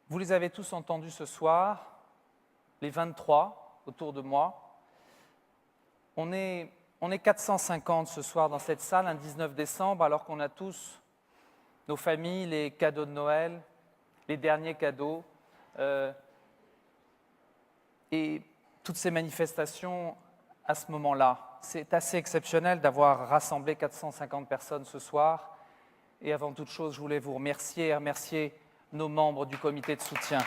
vous les avez tous entendus ce soir, les 23 autour de moi. On est 450 ce soir dans cette salle, un 19 décembre, alors qu'on a tous nos familles, les cadeaux de Noël, les derniers cadeaux, et toutes ces manifestations à ce moment-là. C'est assez exceptionnel d'avoir rassemblé 450 personnes ce soir. Et avant toute chose, je voulais vous remercier et remercier nos membres du comité de soutien.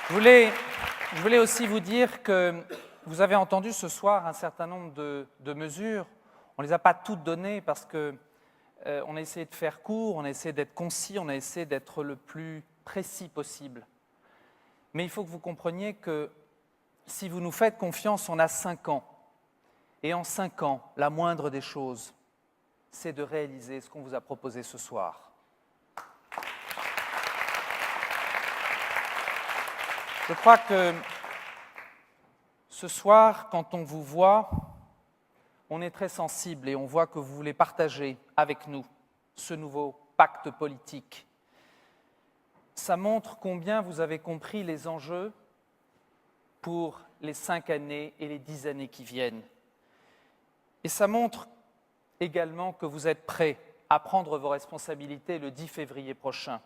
Je voulais aussi vous dire que vous avez entendu ce soir un certain nombre de mesures. On ne les a pas toutes données parce qu'on a essayé de faire court, on a essayé d'être concis, on a essayé d'être le plus précis possible. Mais il faut que vous compreniez que si vous nous faites confiance, on a 5 ans. Et en 5 ans, la moindre des choses, c'est de réaliser ce qu'on vous a proposé ce soir. Je crois que ce soir, quand on vous voit, on est très sensible et on voit que vous voulez partager avec nous ce nouveau pacte politique. Ça montre combien vous avez compris les enjeux pour les 5 années et les 10 années qui viennent. Et ça montre également que vous êtes prêts à prendre vos responsabilités le 10 février prochain.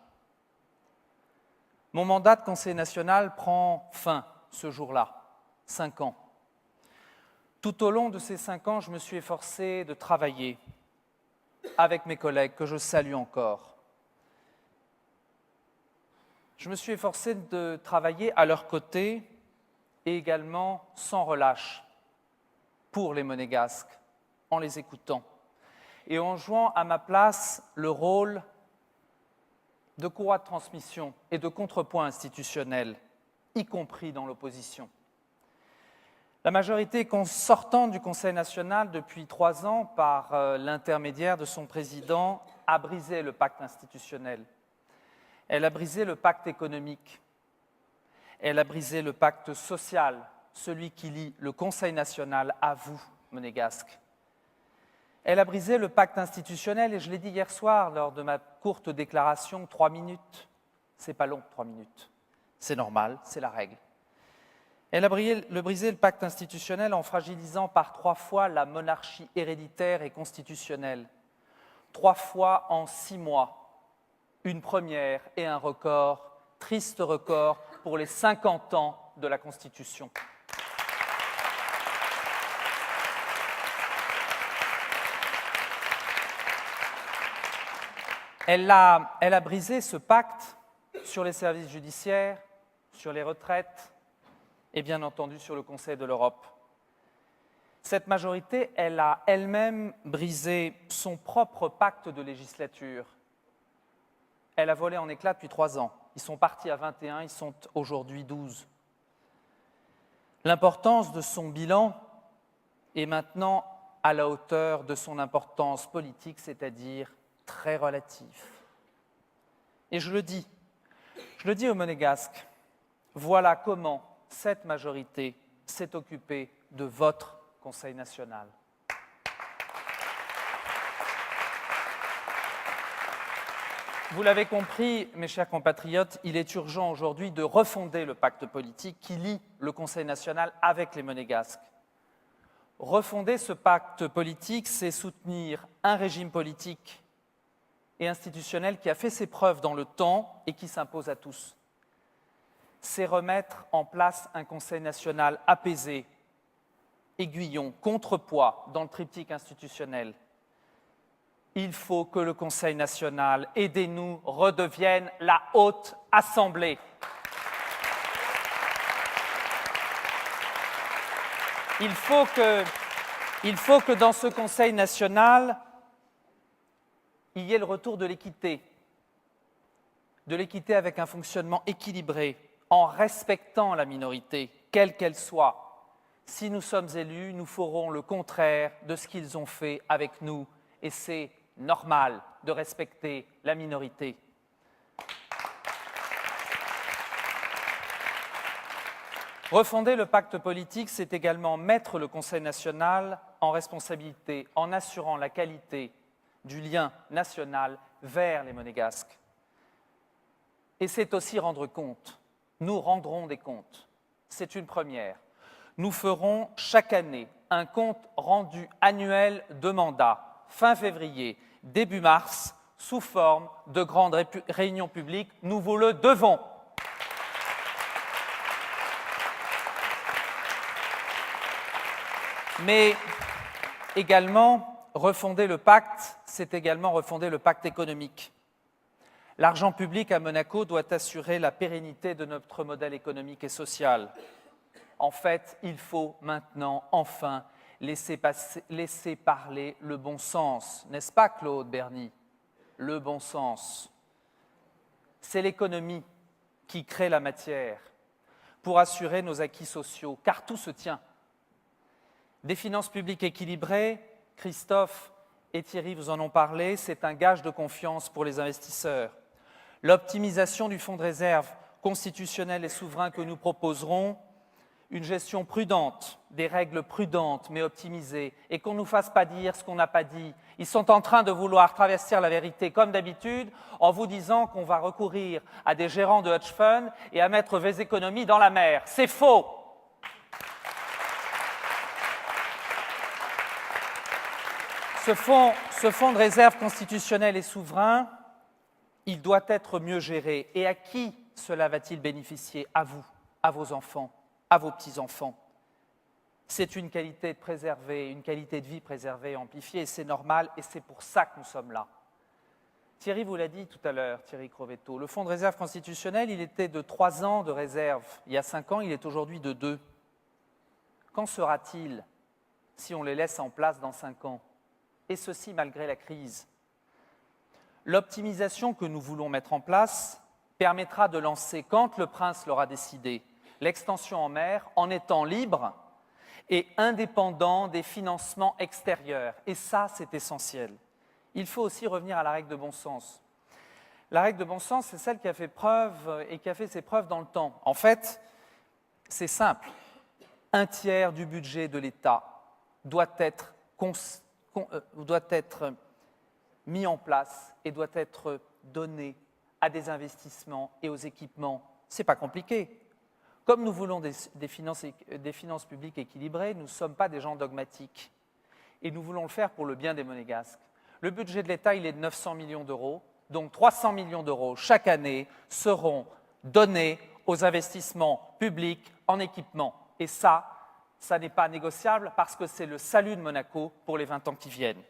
Mon mandat de conseiller national prend fin ce jour-là, 5 ans. Tout au long de ces 5 ans, je me suis efforcé de travailler avec mes collègues, que je salue encore. Je me suis efforcé de travailler à leur côté et également sans relâche pour les Monégasques, en les écoutant et en jouant à ma place le rôle de courroie de transmission et de contrepoint institutionnel, y compris dans l'opposition. La majorité sortante du Conseil national depuis 3 ans, par l'intermédiaire de son président, a brisé le pacte institutionnel. Elle a brisé le pacte économique. Elle a brisé le pacte social, celui qui lie le Conseil national à vous, Monégasques. Elle a brisé le pacte institutionnel, et je l'ai dit hier soir lors de ma courte déclaration, 3 minutes. C'est pas long, 3 minutes. C'est normal, c'est la règle. Elle a brisé le pacte institutionnel en fragilisant par 3 fois la monarchie héréditaire et constitutionnelle. 3 fois en 6 mois. Une première et un record, triste record pour les 50 ans de la Constitution. Elle a brisé ce pacte sur les services judiciaires, sur les retraites et bien entendu sur le Conseil de l'Europe. Cette majorité, elle a elle-même brisé son propre pacte de législature. Elle a volé en éclats depuis 3 ans. Ils sont partis à 21, ils sont aujourd'hui 12. L'importance de son bilan est maintenant à la hauteur de son importance politique, c'est-à-dire très relative. Et je le dis aux Monégasques, voilà comment cette majorité s'est occupée de votre Conseil national. Vous l'avez compris, mes chers compatriotes, il est urgent aujourd'hui de refonder le pacte politique qui lie le Conseil national avec les Monégasques. Refonder ce pacte politique, c'est soutenir un régime politique et institutionnel qui a fait ses preuves dans le temps et qui s'impose à tous. C'est remettre en place un Conseil national apaisé, aiguillon, contrepoids dans le triptyque institutionnel. Il faut que le Conseil national, aidez-nous, redevienne la Haute Assemblée. Il faut que dans ce Conseil national, il y ait le retour de l'équité avec un fonctionnement équilibré, en respectant la minorité, quelle qu'elle soit. Si nous sommes élus, nous ferons le contraire de ce qu'ils ont fait avec nous, et c'est normal de respecter la minorité. Refonder le pacte politique, c'est également mettre le Conseil national en responsabilité, en assurant la qualité du lien national vers les monégasques. Et c'est aussi rendre compte. Nous rendrons des comptes. C'est une première. Nous ferons chaque année un compte rendu annuel de mandat, fin février, début mars, sous forme de grandes réunions publiques. Nous vous le devons. Mais également, refonder le pacte, c'est également refonder le pacte économique. L'argent public à Monaco doit assurer la pérennité de notre modèle économique et social. En fait, il faut maintenant, enfin, laisser parler le bon sens. N'est-ce pas, Claude Berny? Le bon sens. C'est l'économie qui crée la matière pour assurer nos acquis sociaux, car tout se tient. Des finances publiques équilibrées, Christophe et Thierry vous en ont parlé, c'est un gage de confiance pour les investisseurs. L'optimisation du fonds de réserve constitutionnel et souverain que nous proposerons, une gestion prudente, des règles prudentes mais optimisées, et qu'on ne nous fasse pas dire ce qu'on n'a pas dit. Ils sont en train de vouloir travestir la vérité comme d'habitude en vous disant qu'on va recourir à des gérants de hedge funds et à mettre vos économies dans la mer. C'est faux! Ce fonds de réserve constitutionnel et souverain, il doit être mieux géré. Et à qui cela va-t-il bénéficier? À vous, à vos enfants, à vos petits-enfants. C'est une qualité préservée, une qualité de vie préservée et amplifiée, et c'est normal, et c'est pour ça que nous sommes là. Thierry vous l'a dit tout à l'heure, Thierry Crovetto, le fonds de réserve constitutionnel, il était de 3 ans de réserve. Il y a 5 ans, il est aujourd'hui de 2. Qu'en sera-t-il si on les laisse en place dans 5 ans? Et ceci malgré la crise. L'optimisation que nous voulons mettre en place permettra de lancer, quand le prince l'aura décidé, l'extension en mer en étant libre et indépendant des financements extérieurs. Et ça, c'est essentiel. Il faut aussi revenir à la règle de bon sens. La règle de bon sens, c'est celle qui a fait preuve et qui a fait ses preuves dans le temps. En fait, c'est simple. 1/3 du budget de l'État doit être mis en place et doit être donné à des investissements et aux équipements. Ce n'est pas compliqué. Comme nous voulons des finances publiques équilibrées, nous ne sommes pas des gens dogmatiques. Et nous voulons le faire pour le bien des Monégasques. Le budget de l'État, il est de 900 millions d'euros. Donc 300 millions d'euros chaque année seront donnés aux investissements publics en équipement. Et ça n'est pas négociable parce que c'est le salut de Monaco pour les 20 ans qui viennent.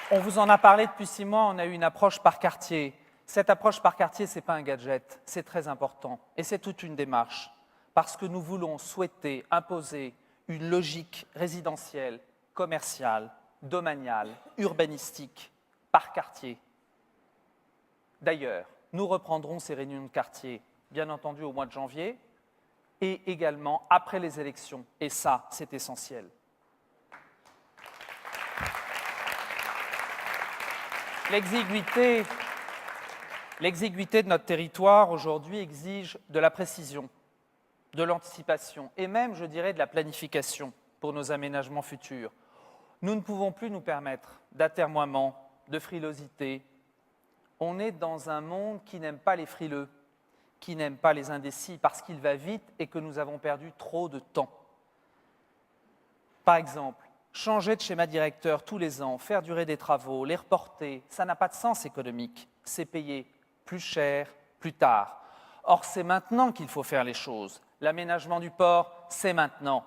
On vous en a parlé depuis 6 mois, on a eu une approche par quartier. Cette approche par quartier, ce n'est pas un gadget, c'est très important. Et c'est toute une démarche, parce que nous voulons souhaiter imposer une logique résidentielle, commerciale, domaniale, urbanistique, par quartier. D'ailleurs, nous reprendrons ces réunions de quartier, bien entendu au mois de janvier, et également après les élections. Et ça, c'est essentiel. L'exiguïté de notre territoire aujourd'hui exige de la précision, de l'anticipation et même, je dirais, de la planification pour nos aménagements futurs. Nous ne pouvons plus nous permettre d'atermoiement, de frilosité. On est dans un monde qui n'aime pas les frileux, qui n'aime pas les indécis parce qu'il va vite et que nous avons perdu trop de temps. Par exemple, changer de schéma directeur tous les ans, faire durer des travaux, les reporter, ça n'a pas de sens économique. C'est payer plus cher, plus tard. Or, c'est maintenant qu'il faut faire les choses. L'aménagement du port, c'est maintenant.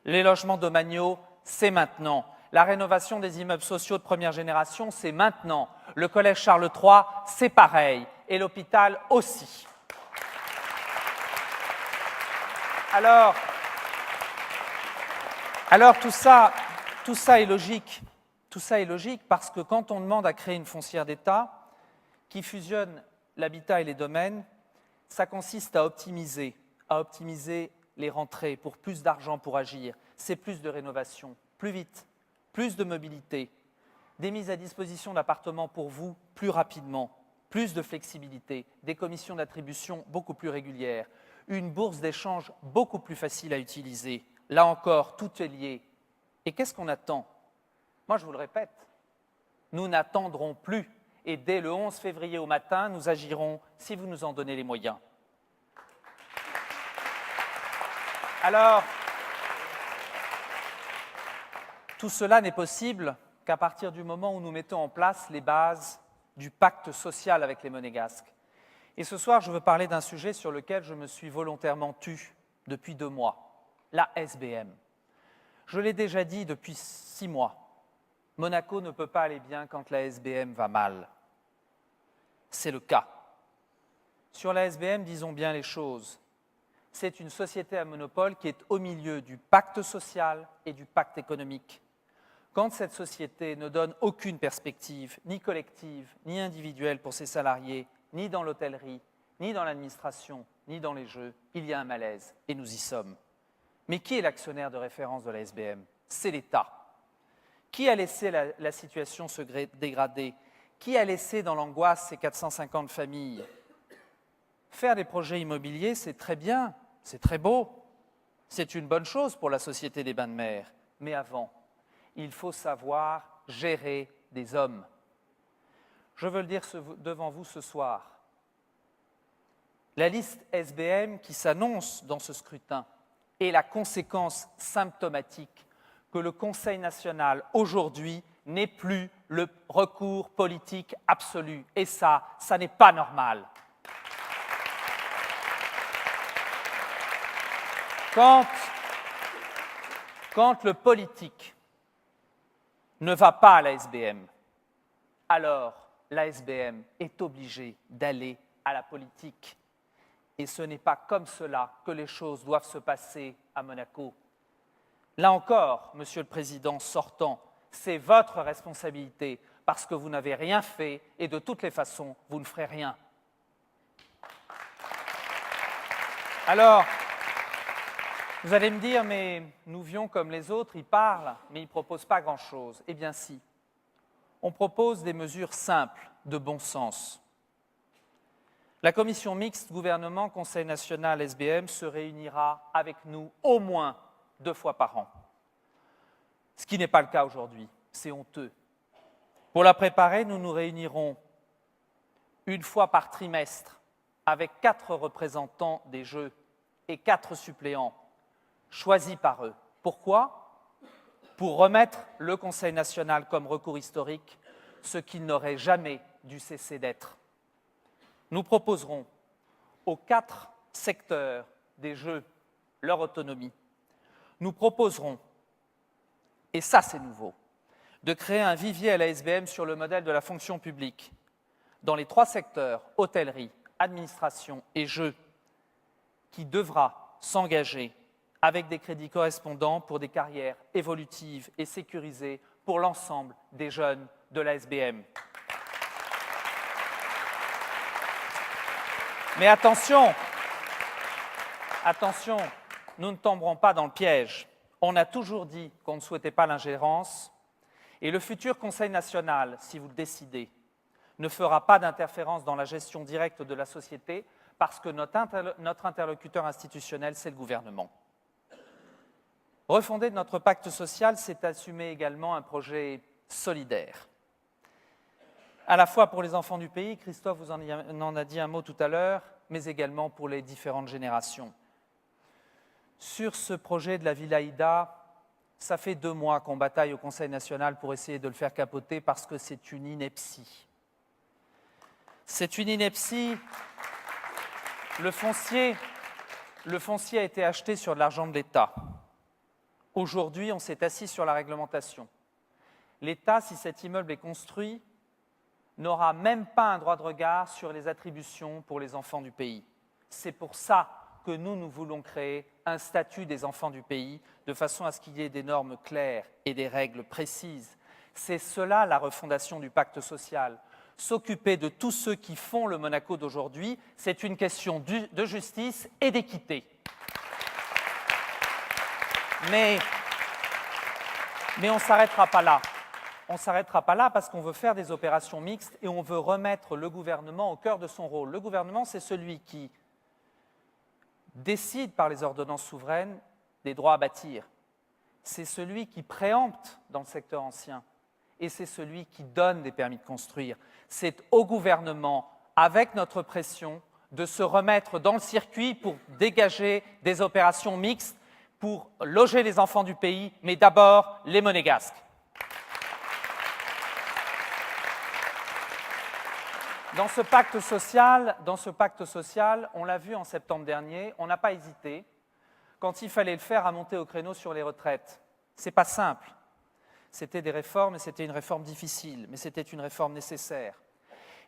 Les logements domaniaux, c'est maintenant. La rénovation des immeubles sociaux de première génération, c'est maintenant. Le collège Charles III, c'est pareil. Et l'hôpital aussi. Alors tout ça est logique. Tout ça est logique parce que quand on demande à créer une foncière d'État qui fusionne l'habitat et les domaines, ça consiste à optimiser les rentrées pour plus d'argent pour agir. C'est plus de rénovation, plus vite, plus de mobilité, des mises à disposition d'appartements pour vous plus rapidement. plus de flexibilité, des commissions d'attribution beaucoup plus régulières, une bourse d'échange beaucoup plus facile à utiliser. Là encore, tout est lié. Et qu'est-ce qu'on attend? Moi, je vous le répète, nous n'attendrons plus. Et dès le 11 février au matin, nous agirons si vous nous en donnez les moyens. Alors, tout cela n'est possible qu'à partir du moment où nous mettons en place les bases du pacte social avec les Monégasques. Et ce soir, je veux parler d'un sujet sur lequel je me suis volontairement tue depuis 2 mois, la SBM. Je l'ai déjà dit depuis 6 mois, Monaco ne peut pas aller bien quand la SBM va mal. C'est le cas. Sur la SBM, disons bien les choses. C'est une société à monopole qui est au milieu du pacte social et du pacte économique. Quand cette société ne donne aucune perspective, ni collective, ni individuelle pour ses salariés, ni dans l'hôtellerie, ni dans l'administration, ni dans les jeux, il y a un malaise, et nous y sommes. Mais qui est l'actionnaire de référence de la SBM? C'est l'État. Qui a laissé la situation se dégrader? Qui a laissé dans l'angoisse ces 450 familles? Faire des projets immobiliers, c'est très bien, c'est très beau, c'est une bonne chose pour la Société des Bains de Mer. Mais avant, il faut savoir gérer des hommes. Je veux le dire devant vous ce soir. La liste SBM qui s'annonce dans ce scrutin est la conséquence symptomatique que le Conseil national, aujourd'hui, n'est plus le recours politique absolu. Et ça n'est pas normal. Quand le politique ne va pas à la SBM, alors la SBM est obligée d'aller à la politique. Et ce n'est pas comme cela que les choses doivent se passer à Monaco. Là encore, Monsieur le Président sortant, c'est votre responsabilité parce que vous n'avez rien fait et de toutes les façons, vous ne ferez rien. Alors, vous allez me dire, mais Nouvion comme les autres, ils parlent, mais ils ne proposent pas grand-chose. Eh bien si, on propose des mesures simples, de bon sens. La commission mixte gouvernement-Conseil national SBM se réunira avec nous au moins 2 fois par an. Ce qui n'est pas le cas aujourd'hui, c'est honteux. Pour la préparer, nous nous réunirons 1 fois par trimestre avec 4 représentants des Jeux et 4 suppléants choisis par eux. Pourquoi? Pour remettre le Conseil national comme recours historique, ce qu'il n'aurait jamais dû cesser d'être. Nous proposerons aux 4 secteurs des Jeux leur autonomie. Nous proposerons, et ça c'est nouveau, de créer un vivier à la SBM sur le modèle de la fonction publique, dans les 3 secteurs, hôtellerie, administration et Jeux, qui devra s'engager avec des crédits correspondants pour des carrières évolutives et sécurisées pour l'ensemble des jeunes de la SBM. Mais attention, nous ne tomberons pas dans le piège. On a toujours dit qu'on ne souhaitait pas l'ingérence et le futur Conseil national, si vous le décidez, ne fera pas d'interférence dans la gestion directe de la société parce que notre interlocuteur institutionnel, c'est le gouvernement. Refonder notre pacte social, c'est assumer également un projet solidaire. À la fois pour les enfants du pays, Christophe vous en a dit un mot tout à l'heure, mais également pour les différentes générations. Sur ce projet de la Villa Ida, ça fait 2 mois qu'on bataille au Conseil national pour essayer de le faire capoter parce que c'est une ineptie. C'est une ineptie. Le foncier a été acheté sur de l'argent de l'État. Aujourd'hui, on s'est assis sur la réglementation. L'État, si cet immeuble est construit, n'aura même pas un droit de regard sur les attributions pour les enfants du pays. C'est pour ça que nous voulons créer un statut des enfants du pays, de façon à ce qu'il y ait des normes claires et des règles précises. C'est cela la refondation du pacte social. S'occuper de tous ceux qui font le Monaco d'aujourd'hui, c'est une question de justice et d'équité. Mais on ne s'arrêtera pas là. on ne s'arrêtera pas là parce qu'on veut faire des opérations mixtes et on veut remettre le gouvernement au cœur de son rôle. Le gouvernement, c'est celui qui décide par les ordonnances souveraines des droits à bâtir. C'est celui qui préempte dans le secteur ancien et c'est celui qui donne des permis de construire. C'est au gouvernement, avec notre pression, de se remettre dans le circuit pour dégager des opérations mixtes, pour loger les enfants du pays, mais d'abord les monégasques. Dans ce pacte social, on l'a vu en septembre dernier, on n'a pas hésité, quand il fallait le faire, à monter au créneau sur les retraites. Ce n'est pas simple. C'était des réformes et c'était une réforme difficile, mais c'était une réforme nécessaire.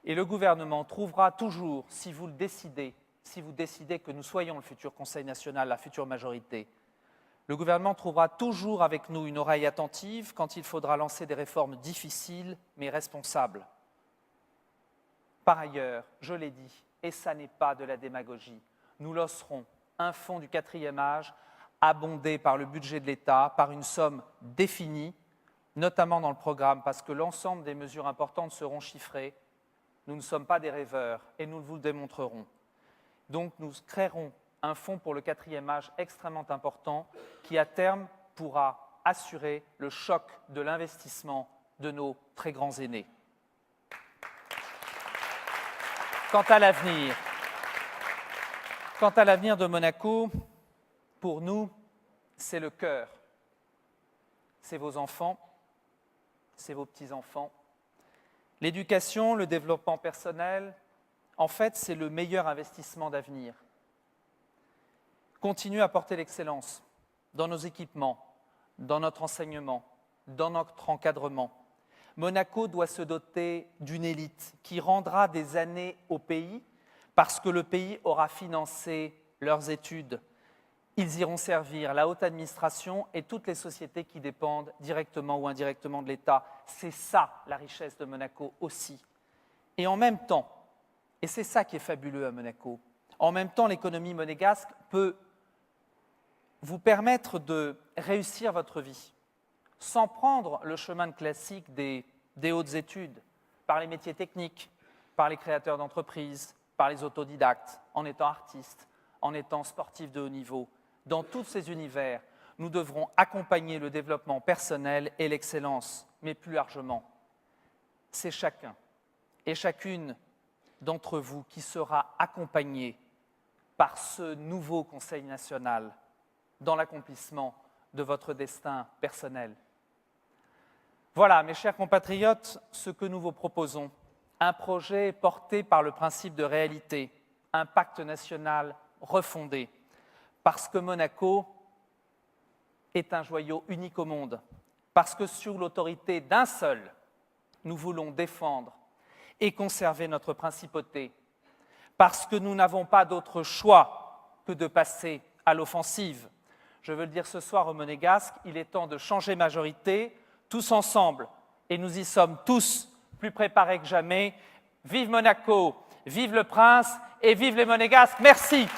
Et le gouvernement trouvera toujours, si vous décidez que nous soyons le futur Conseil national, la future majorité, le gouvernement trouvera toujours avec nous une oreille attentive quand il faudra lancer des réformes difficiles mais responsables. Par ailleurs, je l'ai dit, et ça n'est pas de la démagogie, nous lancerons un fonds du 4e âge abondé par le budget de l'État, par une somme définie, notamment dans le programme, parce que l'ensemble des mesures importantes seront chiffrées. Nous ne sommes pas des rêveurs et nous vous le démontrerons. Donc nous créerons un fonds pour le 4e âge extrêmement important qui, à terme, pourra assurer le choc de l'investissement de nos très grands aînés. Quant à l'avenir de Monaco, pour nous, c'est le cœur. C'est vos enfants, c'est vos petits-enfants. L'éducation, le développement personnel, en fait, c'est le meilleur investissement d'avenir. Continuez à porter l'excellence dans nos équipements, dans notre enseignement, dans notre encadrement. Monaco doit se doter d'une élite qui rendra des années au pays parce que le pays aura financé leurs études. Ils iront servir la haute administration et toutes les sociétés qui dépendent directement ou indirectement de l'État. C'est ça la richesse de Monaco aussi. Et en même temps, et c'est ça qui est fabuleux à Monaco, en même temps l'économie monégasque peut vous permettre de réussir votre vie sans prendre le chemin classique des hautes études, par les métiers techniques, par les créateurs d'entreprises, par les autodidactes, en étant artiste, en étant sportif de haut niveau. Dans tous ces univers, nous devrons accompagner le développement personnel et l'excellence, mais plus largement. C'est chacun et chacune d'entre vous qui sera accompagné par ce nouveau Conseil national dans l'accomplissement de votre destin personnel. Voilà, mes chers compatriotes, ce que nous vous proposons. Un projet porté par le principe de réalité, un pacte national refondé, parce que Monaco est un joyau unique au monde, parce que sous l'autorité d'un seul, nous voulons défendre et conserver notre principauté, parce que nous n'avons pas d'autre choix que de passer à l'offensive. Je veux le dire ce soir aux Monégasques, il est temps de changer majorité, tous ensemble, et nous y sommes tous plus préparés que jamais. Vive Monaco, vive le prince et vive les Monégasques. Merci.